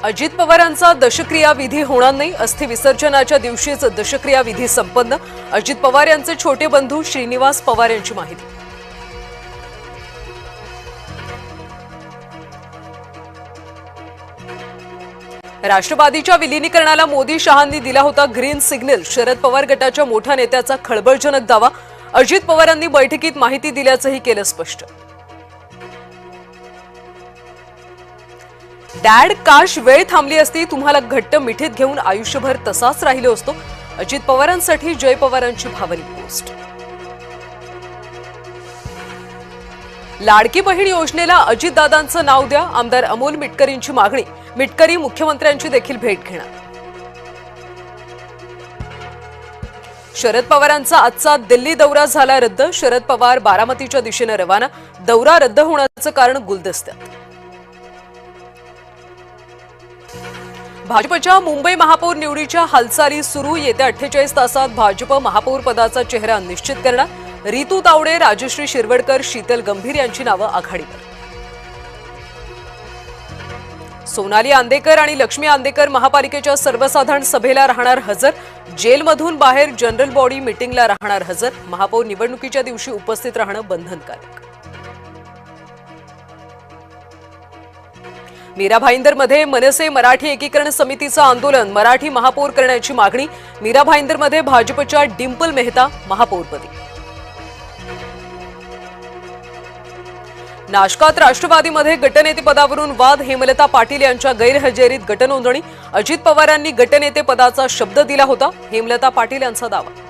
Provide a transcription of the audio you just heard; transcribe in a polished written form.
अजित पवारांचा दशक्रिया विधी होणार नाही। अस्थि विसर्जनाच्या दिवशीच दशक्रिया विधी संपन्न। अजित पवार यांचे छोटे बंधू श्रीनिवास पवार यांची माहिती। राष्ट्रवादीच्या विलीनीकरणाला मोदी शहांनी दिला होता ग्रीन सिग्नल। शरद पवार गटाच्या मोठ्या नेत्याचा खळबळजनक दावा। अजित पवारांनी बैठकीत माहिती दिल्याचंही केलं स्पष्ट। डॅड, काश वेळ थांबली असती, तुम्हाला घट्ट मिठीत घेऊन आयुष्यभर तसाच राहिलो असतो। अजित पवारांसाठी जय पवारांची भावनिक पोस्ट। लाडकी बहीण योजनेला अजितदादांचं नाव द्या, आमदार अमोल मिटकरींची मागणी। मिटकरी मुख्यमंत्र्यांची देखील भेट घेणार। शरद पवारांचा आजचा दिल्ली दौरा झाला रद्द। शरद पवार बारामतीच्या दिशेने रवाना। दौरा रद्द होण्याचं कारण गुलदस्त्यात। भाजपच्या मुंबई महापौर निवडीच्या हालचाली सुरू। येत्या 48 तासात भाजप महापौर पदाचा चेहरा निश्चित करणार। रितू तावडे, राजश्री शिरवडकर, शीतल गंभीर यांची नावं आघाडीवर। सोनाली आंदेकर आणि लक्ष्मी आंदेकर महापालिकेच्या सर्वसाधारण सभेला राहणार हजर। जेलमधून बाहेर जनरल बॉडी मीटिंगला राहणार हजर। महापौर निवडणुकीच्या दिवशी उपस्थित राहणं बंधनकारक। मीरा भाईंदरमध्ये मनसे मराठी एकीकरण समितीचं आंदोलन। मराठी महापौर करण्याची मागणी। मीरा भाईंदरमध्ये भाजपच्या डिंपल मेहता महापौरपदी। नाशकात राष्ट्रवादीमध्ये गटनेतेपदावरून वाद। हेमलता पाटील यांच्या गैरहजेरीत गटनोंदणी। अजित पवारांनी गटनेते पदाचा शब्द दिला होता। हेमलता पाटील यांचा दावा।